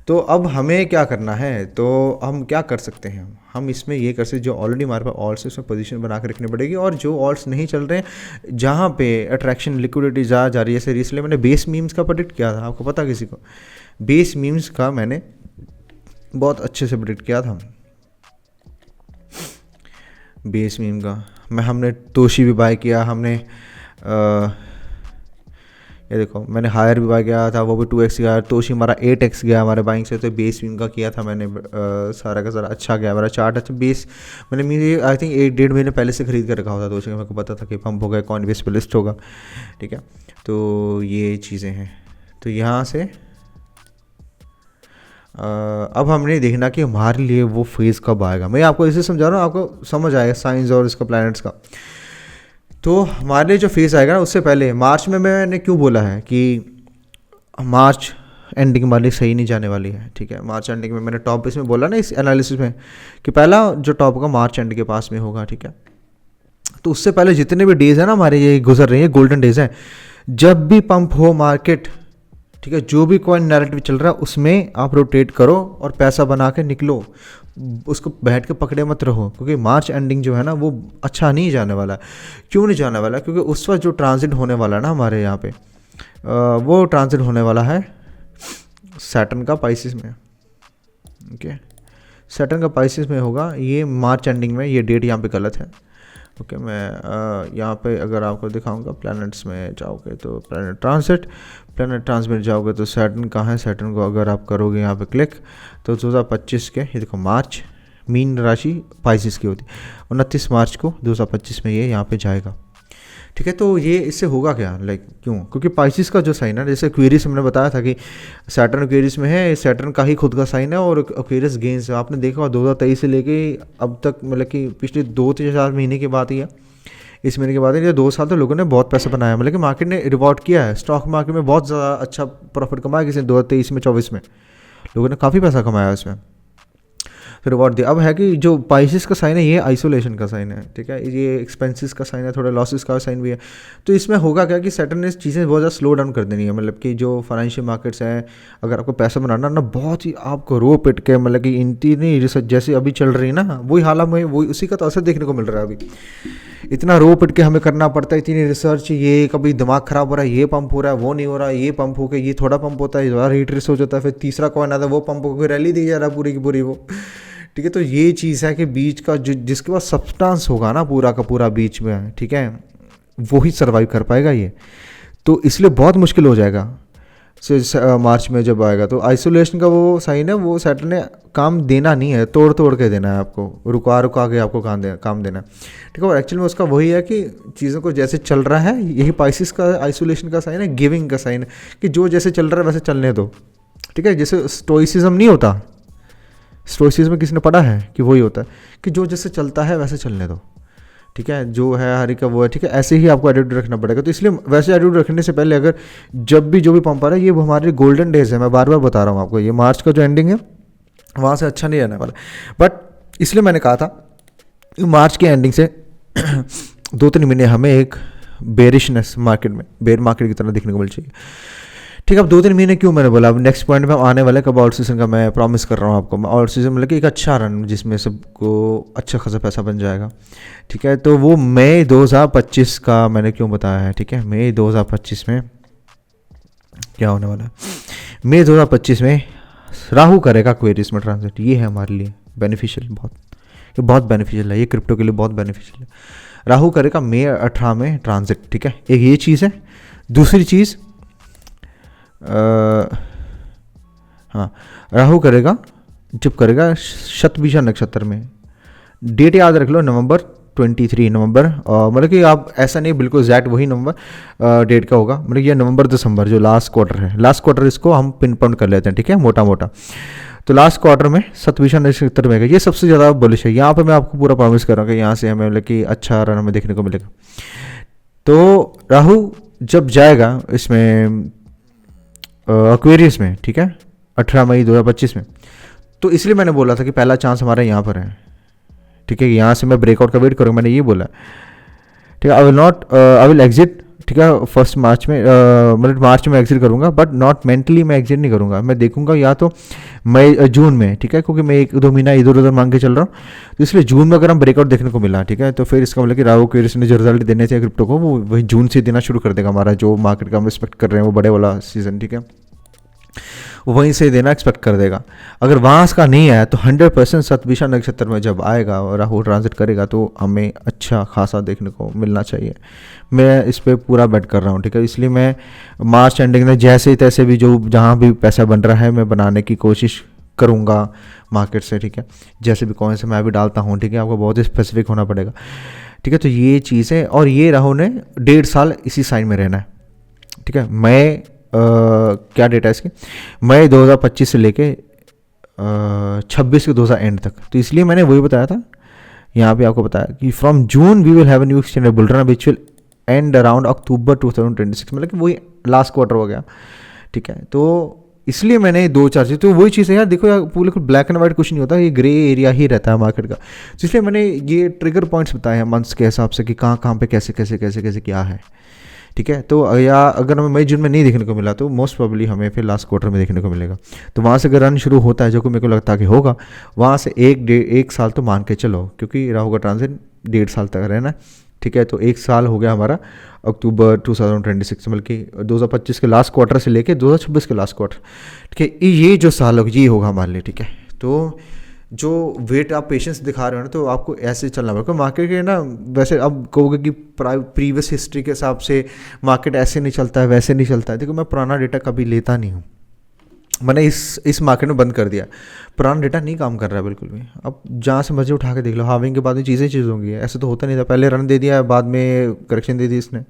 तो अब हमें क्या करना है, तो हम क्या कर सकते हैं, हम इसमें ये कर सकते, जो ऑलरेडी हमारे पास ऑल्ट्स है उसमें पोजीशन बना के रखनी पड़ेगी, और जो ऑल्ट्स नहीं चल रहे हैं जहाँ पे अट्रैक्शन लिक्विडिटी जा रही है, जैसे रिसेंटली मैंने बेस मीम्स का प्रेडिक्ट किया था, आपको पता किसी को, बेस मीम्स का मैंने बहुत अच्छे से प्रेडिक्ट किया था, बेस मीम का हमने तोशी भी बाय किया, हमने ये देखो मैंने हायर भी बाय किया था, वो भी 2x गया, तोशी हमारा 8x गया हमारे बाइंग से। तो बेस मीम का किया था मैंने, सारा का सारा अच्छा गया मेरा चार्ट, अच्छा बेस मैंने मेरे आई थिंक 1-1.5 महीने पहले से खरीद कर रखा होता तोशी का, मेरे को पता था कि पंप होगा, कॉइनबेस पे लिस्ट होगा, ठीक है। तो ये चीज़ें हैं। तो यहाँ से अब हमने देखना कि हमारे लिए वो फेज़ कब आएगा। मैं आपको इसे समझा रहा हूँ, आपको समझ आएगा साइंस और इसका प्लैनेट्स का। तो हमारे लिए जो फेज़ आएगा ना, उससे पहले मार्च में मैंने क्यों बोला है कि मार्च एंडिंग वाली सही नहीं जाने वाली है, ठीक है। मार्च एंडिंग में मैंने टॉप इसमें बोला ना इस एनालिसिस में कि पहला जो टॉप होगा मार्च एंड के पास में होगा, ठीक है। तो उससे पहले जितने भी डेज़ हैं ना हमारे, ये गुजर रही है गोल्डन डेज़ हैं, जब भी पंप हो मार्केट, ठीक है, जो भी कॉइन नैरेटिव चल रहा है उसमें आप रोटेट करो और पैसा बना के निकलो। उसको बैठ के पकड़े मत रहो, क्योंकि मार्च एंडिंग जो है ना वो अच्छा नहीं जाने वाला है। क्यों नहीं जाने वाला? क्योंकि उस वक्त जो ट्रांजिट होने वाला है ना हमारे यहाँ पे, वो ट्रांजिट होने वाला है सैटर्न का पाइसिस में। ओके, सैटर्न का पाइसिस में होगा ये मार्च एंडिंग में। ये डेट यहाँ पे गलत है। ओके, मैं यहाँ पे अगर आपको दिखाऊंगा, प्लैनेट्स में जाओगे तो प्लैनेट ट्रांसमिट में जाओगे तो सैटर्न कहाँ है? सैटर्न को अगर आप करोगे यहाँ पे क्लिक तो 2025 के, ये देखो मार्च, मीन राशि पाइसिस की होती है, 29 मार्च को 2025 में ये यहाँ पे जाएगा। ठीक है, तो ये इससे होगा क्या? लाइक क्यों? क्योंकि पाइसिस का जो साइन है, जैसे एक्वेरियस हमने बताया था कि सैटर्न एक्वेरियस में है, सैटर्न का ही खुद का साइन है और एक्वेरियस गेंस है। आपने देखा 2023 से लेके अब तक, मतलब कि पिछले 2-4 महीने की बात ही है, इस महीने की बात है, ये 2 साल तो लोगों ने बहुत पैसा बनाया, मतलब कि मार्केट ने रिवॉर्ड किया है। स्टॉक मार्केट में बहुत ज़्यादा अच्छा प्रॉफिट कमाया किसी ने 2023 में, 24 में लोगों ने काफ़ी पैसा कमाया उसमें, तो रिवॉर्ड दिया। अब है कि जो पाइसिस का साइन है ये आइसोलेशन का साइन है, ठीक है, ये एक्सपेंसेस का साइन है, थोड़ा लॉसेस का साइन भी है। तो इसमें होगा क्या कि सैटर्न ने चीज़ें बहुत ज़्यादा स्लो डाउन कर देनी है, मतलब कि जो फाइनेंशियल मार्केट्स हैं, अगर आपको पैसा बनाना ना, बहुत ही आपको रो पिट के, मतलब कि इतनी रिसर्च जैसे अभी चल रही है ना, वही हालत में वही उसी का तो असर देखने को मिल रहा है अभी। इतना रो पिट के हमें करना पड़ता है, इतनी रिसर्च, ये कभी दिमाग ख़राब हो रहा है, ये पंप हो रहा है, वो नहीं हो रहा, ये पंप हो के ये थोड़ा पंप होता है, दोबारा हीट रिस हो जाता है, फिर तीसरा कॉइन आता है, वो पंप होकर रैली दी जा रहा है पूरी की पूरी वो। ठीक है, तो ये चीज़ है कि बीच का जो जिसके पास सब्सटेंस होगा ना पूरा का पूरा बीच में, ठीक है, वो ही सर्वाइव कर पाएगा ये। तो इसलिए बहुत मुश्किल हो जाएगा मार्च में जब आएगा। तो आइसोलेशन का वो साइन है, वो सैटर्न ने काम देना नहीं है, तोड़ तोड़ के देना है आपको, रुका रुका के आपको काम देना है। ठीक है, और एक्चुअली में उसका वही है कि चीज़ों को जैसे चल रहा है, यही पाइसिस का आइसोलेशन का साइन है, गिविंग का साइन है कि जो जैसे चल रहा है वैसे चलने दो। ठीक है, जैसे स्टोइसिज्म नहीं होता, स्टोइसिज्म में किसी ने पढ़ा है कि वही होता है कि जो जैसे चलता है वैसे चलने दो। ठीक है, जो है हरी का वो है। ठीक है, ऐसे ही आपको एटीट्यूड रखना पड़ेगा। तो इसलिए वैसे एटीट्यूड रखने से पहले अगर जब भी जो भी पंप आ रहा है, ये हमारे गोल्डन डेज है, मैं बार बार बता रहा हूँ आपको, ये मार्च का जो एंडिंग है वहाँ से अच्छा नहीं रहने वाला। बट इसलिए मैंने कहा था मार्च के एंडिंग से 2-3 महीने हमें एक बेरिशनेस मार्केट में, बेर मार्केट की तरह दिखने को मिल चाहिए। ठीक है, अब 2-3 महीने क्यों मैंने बोला, अब नेक्स्ट पॉइंट में आने वाले कब ऑल सीजन का मैं प्रॉमिस कर रहा हूँ आपको। ऑल सीजन मतलब कि एक अच्छा रन जिसमें सबको अच्छा खासा पैसा बन जाएगा। ठीक है, तो वो मई 2025 का मैंने क्यों बताया है। ठीक है, मई 2025 में क्या होने वाला है, मई 2025 में राहु करेगा एक्वेरियस में ट्रांजिट। ये है हमारे लिए बेनिफिशियल, ये बहुत बेनिफिशियल है, ये क्रिप्टो के लिए बहुत बेनिफिशियल है। राहु करेगा मई 18 में ट्रांजिट। ठीक है, एक ये चीज़ है। दूसरी चीज़, हाँ, राहु करेगा जब करेगा शतभिषा नक्षत्र में, डेट याद रख लो, नवंबर 23 नवंबर, मतलब कि आप ऐसा नहीं बिल्कुल एग्जैक्ट वही नवंबर डेट का होगा, मतलब ये नवंबर दिसंबर जो लास्ट क्वार्टर है, लास्ट क्वार्टर इसको हम पिन पॉइंट कर लेते हैं। ठीक है, मोटा मोटा तो लास्ट क्वार्टर में शतभिषा नक्षत्र में ये सबसे ज़्यादा बुलिश है। यहाँ पे मैं आपको पूरा प्रॉमिस कर रहा हूँ कि यहाँ से हमें मतलब कि अच्छा रन हमें देखने को मिलेगा। तो राहु जब जाएगा इसमें एक्वेरियस में, ठीक है, 18 मई 2025 में, तो इसलिए मैंने बोला था कि पहला चांस हमारा यहाँ पर है। ठीक है, यहाँ से मैं ब्रेकआउट का वेट करूँगा, मैंने ये बोला। ठीक है, आई विल एग्जिट। ठीक है, फर्स्ट मार्च में, मतलब मार्च में एग्जिट करूँगा, बट नॉट मेंटली मैं एग्जिट नहीं करूँगा, मैं देखूँगा या तो मई जून में। ठीक है, क्योंकि मैं 1-2 महीना इधर उधर मांग के चल रहा हूँ, तो इसलिए जून में अगर हम ब्रेकआउट देखने को मिला, ठीक है, तो फिर इसका मतलब कि राहु केरियस ने जो रिजल्ट देने चाहिए क्रिप्टो को, वो वही जून से देना शुरू कर देगा। हमारा जो मार्केट का हम एक्सपेक्ट कर रहे हैं वो बड़े वाला सीजन, ठीक है, वो वहीं से देना एक्सपेक्ट कर देगा। अगर वहाँ का नहीं आया तो 100% शतभिषा नक्षत्र में जब आएगा और राहु ट्रांजिट करेगा तो हमें अच्छा खासा देखने को मिलना चाहिए। मैं इस पर पूरा बेट कर रहा हूँ। ठीक है, इसलिए मैं मार्च एंडिंग में जैसे तैसे भी जो जहाँ भी पैसा बन रहा है मैं बनाने की कोशिश करूँगा मार्केट से। ठीक है, जैसे भी कौन से मैं भी डालता हूँ। ठीक है, आपको बहुत ही स्पेसिफिक होना पड़ेगा। ठीक है, तो ये चीज़ है, और ये राहु ने 1.5 साल इसी साइन में रहना है। ठीक है, मैं क्या डेट है इसकी, मई 2025 से लेके 26 के 2000 एंड तक। तो इसलिए मैंने वही बताया था, यहाँ पे आपको बताया कि from June we will have a new extended bull run which will end around October 2026, मतलब कि वही लास्ट क्वार्टर हो गया। ठीक है, तो इसलिए मैंने 2-4 चीज़, तो वही चीज़ है यार, देखो यार पूरे ब्लैक एंड वाइट कुछ नहीं होता, ये ग्रे एरिया ही रहता है मार्केट का। तो इसलिए मैंने ये ट्रिगर पॉइंट्स बताए हैं मंथ्स के हिसाब से कि कहाँ कहाँ पे कैसे कैसे कैसे कैसे क्या है। ठीक है। तो या अगर हमें मई जून में नहीं देखने को मिला तो मोस्ट प्रोबेबली हमें फिर लास्ट क्वार्टर में देखने को मिलेगा। तो वहाँ से अगर रन शुरू होता है, जो कि मेरे को लगता है कि होगा, वहाँ से एक साल तो मान के चलो, क्योंकि राहु का ट्रांजिट 1.5 साल तक रहना, ठीक है। तो 1 साल हो गया हमारा अक्टूबर 2026 मतलब कि 2025 के लास्ट क्वार्टर से लेके 2026 के लास्ट क्वार्टर, ठीक है। ये जो साल होगा ये होगा हमारे लिए, ठीक है। तो जो वेट आप पेशेंस दिखा रहे हो ना, तो आपको ऐसे चलना पड़ेगा। मार्केट के ना वैसे अब कहोगे कि प्रीवियस हिस्ट्री के हिसाब से मार्केट ऐसे नहीं चलता है, वैसे नहीं चलता है। देखो मैं पुराना डेटा कभी लेता नहीं हूँ, मैंने इस मार्केट में बंद कर दिया। पुराना डेटा नहीं काम कर रहा है बिल्कुल भी। अब जहाँ से मर्जी उठा के देख लो, हाविंग के बाद में चीज़ होंगी, ऐसे तो होता नहीं था। पहले रन दे दिया, बाद में करेक्शन दे दी इसने।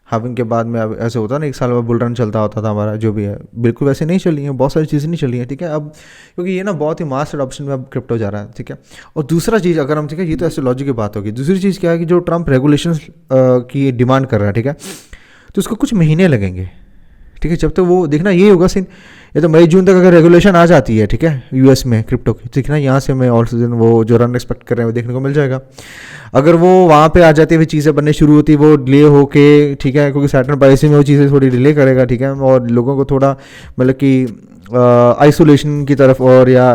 हाविंग के बाद में अब ऐसे होता ना, 1 साल बाद बुल रन चलता होता था हमारा, जो भी है बिल्कुल वैसे नहीं चली है, बहुत सारी चीज़ें नहीं चली हैं, ठीक है। अब क्योंकि ये ना बहुत ही मास एडॉप्शन में अब क्रिप्टो जा रहा है, ठीक है। और दूसरा चीज़ अगर हम, ठीक है, ये तो एस्ट्रोलॉजी की बात होगी। दूसरी चीज़ क्या है कि जो ट्रम्प रेगुलेशंस की डिमांड कर रहा है, ठीक है, तो उसको कुछ महीने लगेंगे, ठीक है। जब तक वो देखना ये होगा सीन, या तो मई जून तक अगर रेगुलेशन आ जाती है, ठीक है, यूएस में क्रिप्टो की, देखना यहाँ से हमें ऑल सीजन वो जो रन एक्सपेक्ट कर रहे हैं वो देखने को मिल जाएगा। अगर वो वहाँ पे आ जाती है, फिर चीज़ें बनने शुरू होती है, वो डिले होके, ठीक है, क्योंकि सैटर्न प्राइसिंग में वो चीज़ें थोड़ी डिले करेगा, ठीक है, और लोगों को थोड़ा मतलब कि आइसोलेशन की तरफ और या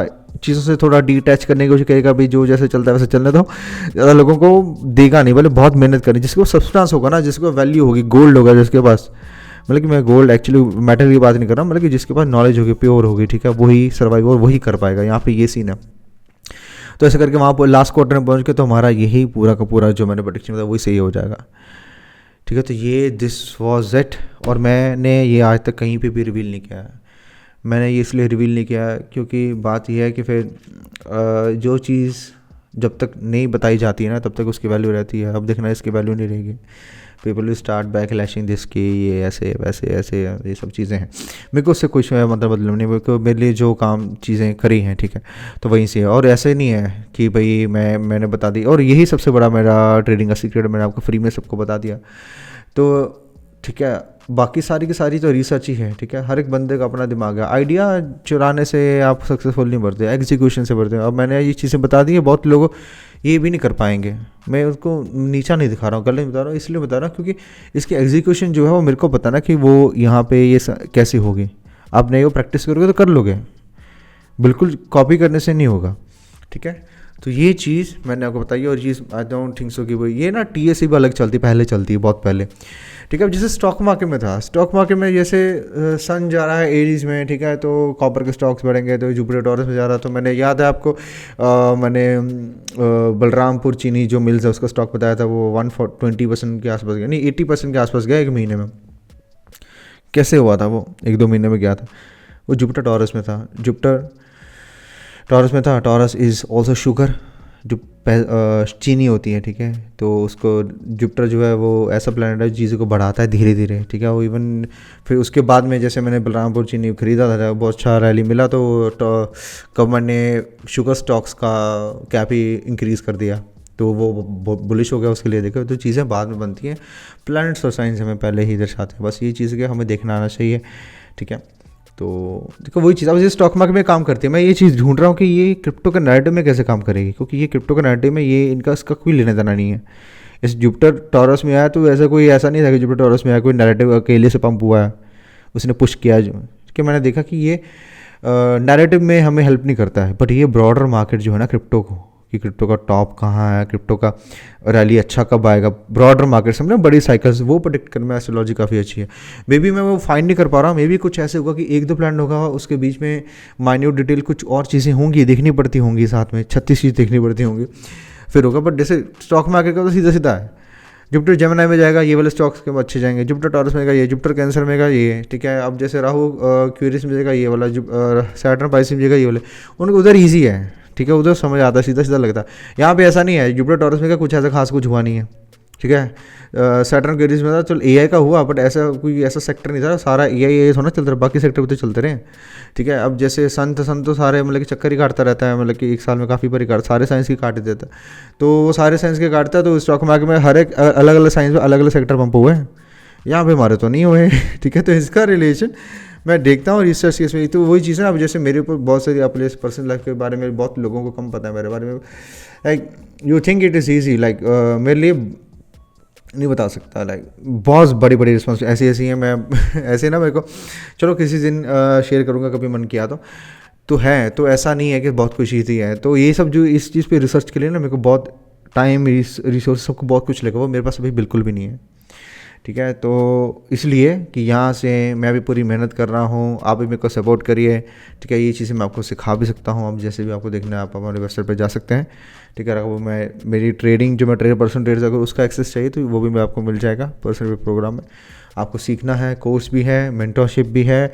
चीज़ों से थोड़ा डिटैच करने की कोशिश करेगा। भाई जो जैसे चलता है वैसे चलने दो, ज़्यादा लोगों को देगा नहीं, बोले बहुत मेहनत करनी, जिसको सब्सटेंस होगा ना, जिसको वैल्यू होगी, गोल्ड होगा जिसके पास, मतलब कि मैं गोल्ड एक्चुअली मैटर की बात नहीं कर रहा हूँ, मतलब कि जिसके पास नॉलेज होगी, प्योर होगी, ठीक है, वही सर्वाइव और वही कर पाएगा। यहाँ पे ये सीन है। तो ऐसे करके वहाँ पर लास्ट क्वार्टर में पहुँच के तो हमारा यही पूरा का पूरा जो मैंने प्रेडिक्शन बताया वही सही हो जाएगा, ठीक है। तो ये दिस वॉज इट। और मैंने ये आज तक कहीं पे भी रिवील नहीं किया है। मैंने ये इसलिए रिवील नहीं किया क्योंकि बात यह है कि फिर जो चीज़ जब तक नहीं बताई जाती है ना, तब तक उसकी वैल्यू रहती है। अब देखना इसकी वैल्यू नहीं रहेगी, people will start back lashing this कि ये ऐसे वैसे ऐसे, ये सब चीज़ें हैं। मेरे को उससे कुछ मतलब नहीं, मेरे को मेरे लिए जो काम चीज़ें करी हैं, ठीक है, तो वहीं से है। और ऐसे नहीं है कि भाई मैंने बता दी, और यही सबसे बड़ा मेरा ट्रेडिंग का सीक्रेट, मैंने आपको फ्री में सबको बता दिया। तो ठीक है, बाकी सारी की सारी तो रिसर्च ही है, ठीक है। हर एक बंदे का अपना दिमाग है। आइडिया चुराने से आप सक्सेसफुल नहीं बढ़ते, एग्जीक्यूशन से बढ़ते हैं। अब मैंने ये चीज़ें बता दी है, बहुत लोगों ये भी नहीं कर पाएंगे। मैं उसको नीचा नहीं दिखा रहा हूँ, गलत नहीं बता रहा हूँ, इसलिए बता रहा हूँ क्योंकि इसकी एग्जीक्यूशन जो है वो मेरे को पता ना कि वो यहाँ पे ये कैसे होगी। आप नहीं वो प्रैक्टिस करोगे तो कर लोगे, बिल्कुल कॉपी करने से नहीं होगा, ठीक है। तो ये चीज़ मैंने आपको बताई। और चीज़ आई डोंट थिंक सो कि वो ये ना टीएसई भी अलग चलती, पहले चलती है बहुत पहले, ठीक है। अब जैसे स्टॉक मार्केट में था, स्टॉक मार्केट में जैसे सन जा रहा है एरीज में, ठीक है, तो कॉपर के स्टॉक्स बढ़ेंगे, तो जुपिटर टॉरस में जा रहा है। तो मैंने याद है आपको मैंने बलरामपुर चीनी जो मिल्स है उसका स्टॉक बताया था, वो 120% के आसपास गया, नहीं 80% के आसपास गया 1 महीने में। कैसे हुआ था वो? 1-2 महीने में गया था वो, जुपिटर टॉरस में था, जुपिटर टॉरस में था। टॉरस इज़ ऑल्सो शुगर, जो चीनी होती है, ठीक है। तो उसको जुपिटर जो है वो ऐसा प्लैनेट है चीज़ों को बढ़ाता है धीरे धीरे, ठीक है। वो इवन फिर उसके बाद में जैसे मैंने बलरामपुर चीनी खरीदा था, बहुत अच्छा रैली मिला, तो गवर्नमेंट ने शुगर स्टॉक्स का कैप ही इंक्रीज़ कर दिया, तो वो बुलिश हो गया उसके लिए। देखो तो चीज़ें बाद में बनती हैं, प्लैनेट्स और साइंस हमें पहले ही दर्शाते हैं। बस ये चीज़ के हमें देखना आना चाहिए, ठीक है। तो देखो वही चीज़ अब जैसे स्टॉक मार्केट में काम करती है, मैं ये चीज़ ढूंढ रहा हूँ कि ये क्रिप्टो का नैरेटिव में कैसे काम करेगी, क्योंकि ये क्रिप्टो का नैरेटिव में ये इनका इसका कोई लेना देना नहीं है। इस जुपिटर टॉरस में आया तो ऐसा नहीं था कि जुपिटर टॉरस में आया कोई नैरेटिव अकेले से पंप हुआ है, उसने पुश किया जो कि मैंने देखा कि ये नैरेटिव में हमें हेल्प नहीं करता है। बट ये ब्रॉडर मार्केट जो है ना क्रिप्टो को, कि क्रिप्टो का टॉप कहाँ है, क्रिप्टो का रैली अच्छा कब आएगा, ब्रॉडर मार्केट से मतलब बड़ी साइकिल्स वो प्रेडिक्ट करने में एस्ट्रोलॉजी काफ़ी अच्छी है। मे बी मैं वो फाइंड नहीं कर पा रहा हूँ, मे बी कुछ ऐसे होगा कि 1-2 प्लान होगा, उसके बीच में माइन्यूट डिटेल कुछ और चीज़ें होंगी, देखनी पड़ती होंगी, साथ में 36 चीज़ देखनी पड़ती होंगी, फिर होगा। बट जैसे स्टॉक मार्केट का तो सीधा सीधा है, जुपिटर जेमिनी में जाएगा ये वाले स्टॉक्स के अच्छे जाएंगे, जुपिटर टॉरस में ये, जुपिटर कैंसर में ये, ठीक है। अब जैसे राहु क्यूरियस में जाएगा ये वाला, सैटर्न पाइसिस में जाएगा ये वाले, उनको उधर ईजी है, ठीक है, उधर समझ आता है, सीधा सीधा लगता है। यहाँ पे ऐसा नहीं है, जुपिटर टॉरस में कुछ ऐसा खास कुछ हुआ नहीं है, ठीक है। सैटर्न क्यूरियस में था, चलो एआई का हुआ, बट ऐसा कोई ऐसा सेक्टर नहीं था, सारा एआई थोड़ा चलता रहा, बाकी सेक्टर भी तो चलते रहे, ठीक है। अब जैसे सन तो सारे मतलब कि चक्कर ही काटता रहता है, मतलब कि 1 साल में काफ़ी बार काट, सारे साइंस की काट देता है, तो वो सारे साइंस के काटता है। तो स्टॉक मार्केट में हर एक अलग अलग साइंस में अलग अलग सेक्टर पंप हुए हैं, यहाँ पे हमारे तो नहीं हुए, ठीक है। तो इसका रिलेशन मैं देखता हूँ रिसर्च केस में, तो वही चीज़ है। अब जैसे मेरे ऊपर बहुत सारी अपने पर्सनल लाइफ के बारे में बहुत लोगों को कम पता है मेरे बारे में, like you think it is easy, like मेरे लिए नहीं बता सकता। लाइक बहुत बड़ी बड़ी रिस्पॉन्स ऐसी ऐसी हैं, मैं ऐसे ना मेरे को, चलो किसी दिन शेयर करूँगा कभी मन किया तो है। तो ऐसा नहीं है कि बहुत कुछ ईजी है। तो ये सब जो इस चीज़ पे रिसर्च के लिए ना मेरे को बहुत टाइम रिसोर्स सबको बहुत कुछ लगा, वो मेरे पास अभी बिल्कुल भी नहीं है। ठीक है, तो इसलिए कि यहाँ से मैं भी पूरी मेहनत कर रहा हूँ, आप भी मेरे को सपोर्ट करिए। ठीक है, ये चीज़ें मैं आपको सिखा भी सकता हूँ। अब जैसे भी आपको देखना है आप हमारे वेबसाइट पर जा सकते हैं। ठीक है, अगर वो मैं मेरी ट्रेडिंग जो मैं ट्रेड पर्सन ट्रेड अगर उसका एक्सेस चाहिए तो वो भी मैं आपको मिल जाएगा पर्सनल प्रोग्राम में। आपको सीखना है, कोर्स भी है, मेंटरशिप भी है।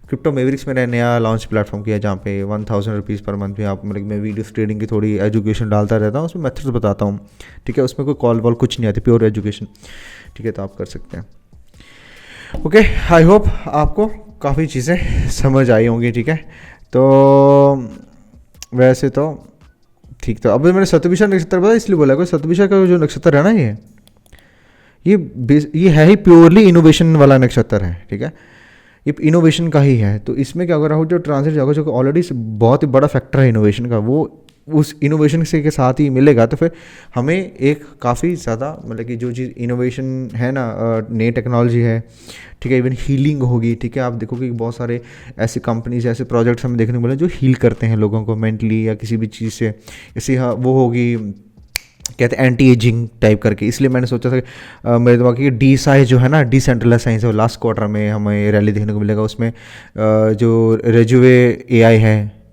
क्रिप्टो मेवरिक्स मैंने नया लॉन्च प्लेटफॉर्म किया जहाँ पे 1000 रुपीज़ पर मंथ में आप, मतलब मैं वीडियोस ट्रेडिंग की थोड़ी एजुकेशन डालता रहता हूँ, उसमें मेथड्स बताता हूँ। ठीक है, उसमें कोई कॉल वॉल कुछ नहीं आती, प्योर एजुकेशन। ठीक है, तो आप कर सकते हैं। ओके, आई होप आपको काफ़ी चीज़ें समझ आई होंगी। ठीक है, तो वैसे तो ठीक। तो अब मैंने सतभिषा नक्षत्र बताया इसलिए बोला, कोई सतभिषा का जो नक्षत्र है ना, ये है ही प्योरली इनोवेशन वाला नक्षत्र है। ठीक है, ये इनोवेशन का ही है। तो इसमें क्या हो रहा हो, जो ट्रांजिट जाएगा जो ऑलरेडी बहुत ही बड़ा फैक्टर है इनोवेशन का, वो उस इनोवेशन से के साथ ही मिलेगा। तो फिर हमें एक काफ़ी ज़्यादा, मतलब कि जो चीज़ इनोवेशन है ना, नई टेक्नोलॉजी है। ठीक है, इवन हीलिंग होगी। ठीक है, आप देखोगे कि बहुत सारे ऐसे कंपनीज ऐसे प्रोजेक्ट्स हमें देखने को मिले जो हील करते हैं लोगों को मेंटली या किसी भी चीज़ से। जैसे हाँ वो होगी, कहते हैं एंटी एजिंग टाइप करके। इसलिए मैंने सोचा था मेरे दिमाग की डी साइंस जो है ना, डिसेंट्रलाइज साइंस है, लास्ट क्वार्टर में हमें रैली देखने को मिलेगा। उसमें जो रेजुवे एआई है,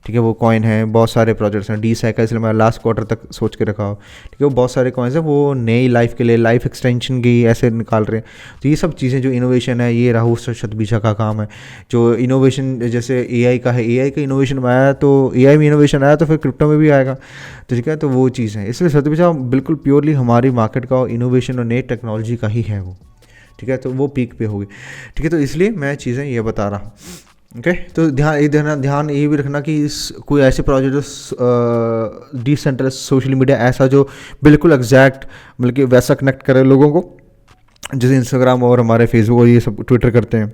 ठीक है, वो कॉइन है। बहुत सारे प्रोजेक्ट्स हैं डी साई का, इसलिए मैं लास्ट क्वार्टर तक सोच के रखा हो। ठीक है, वो बहुत सारे कॉइन्स हैं, वो नई लाइफ के लिए लाइफ एक्सटेंशन की ऐसे निकाल रहे हैं। तो ये सब चीज़ें जो इनोवेशन है, ये राहु सतभिषा का काम है। जो इनोवेशन जैसे एआई का है, एआई का इनोवेशन में आया तो एआई में इनोवेशन आया तो फिर क्रिप्टो में भी आएगा। तो ठीक है, तो वो चीज़ है। इसलिए सतभिषा बिल्कुल प्योरली हमारी मार्केट का इनोवेशन और नई टेक्नोलॉजी का ही है वो। ठीक है, तो वो पीक पे होगी। ठीक है, तो इसलिए मैं चीज़ें ये बता रहा हूँ। ओके, तो ध्यान ये भी रखना कि कोई ऐसे प्रोजेक्ट जो डिसेंट्रलाइज सोशल मीडिया ऐसा जो बिल्कुल एग्जैक्ट, मतलब कि वैसा कनेक्ट करे लोगों को, जैसे इंस्टाग्राम और हमारे फेसबुक और ये सब ट्विटर करते हैं,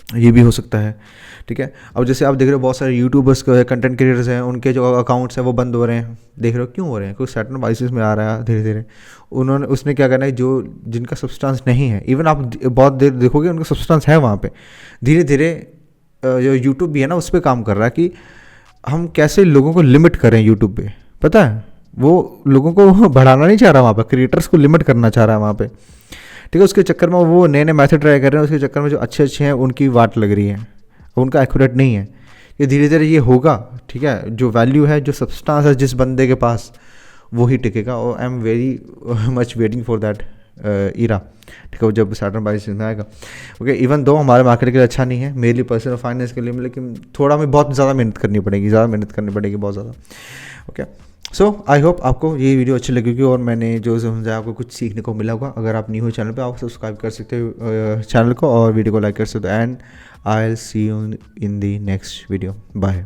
ये भी हो सकता है। ठीक है, अब जैसे आप देख रहे हो बहुत सारे यूट्यूबर्स कंटेंट क्रिएटर्स हैं, उनके जो अकाउंट्स हैं वो बंद हो रहे हैं। देख रहे हो क्यों हो रहे हैं? कोई सर्टेन बाइसिस में आ रहा है धीरे धीरे। उसने क्या करना है, जो जिनका सब्सटेंस नहीं है, इवन आप बहुत देर देखोगे उनका सब्सटेंस है वहाँ पे, धीरे धीरे जो यूट्यूब भी है ना उस पर काम कर रहा है कि हम कैसे लोगों को लिमिट करें यूट्यूब पे। पता है, वो लोगों को बढ़ाना नहीं चाह रहा वहाँ पर, क्रिएटर्स को लिमिट करना चाह रहा है वहाँ पे। ठीक है, उसके चक्कर में वो नए नए मैथड ट्राई कर रहे हैं, उसके चक्कर में जो अच्छे अच्छे हैं उनकी वाट लग रही है, उनका एक्यूरेट नहीं है। ये धीरे धीरे ये होगा। ठीक है, जो वैल्यू है, जो सब्सटेंस है जिस बंदे के पास, वो ही टिकेगा। और I am very much waiting for that era. ठीक है, वो जब सैटर्न बाइसिस में आएगा। ओके, इवन दो हमारे मार्केट के लिए अच्छा नहीं है, मेरे लिए पर्सनल फाइनेंस के लिए, लेकिन थोड़ा हमें बहुत ज़्यादा मेहनत करनी पड़ेगी, बहुत ज़्यादा। ओके, सो आई होप आपको ये वीडियो अच्छी लगेगी और मैंने जो समझाया आपको कुछ सीखने को मिला होगा। अगर आप न्यू हो चैनल पे, आप सब्सक्राइब कर सकते हो चैनल को और वीडियो को लाइक कर सकते हो। And I will see you in the next video. Bye.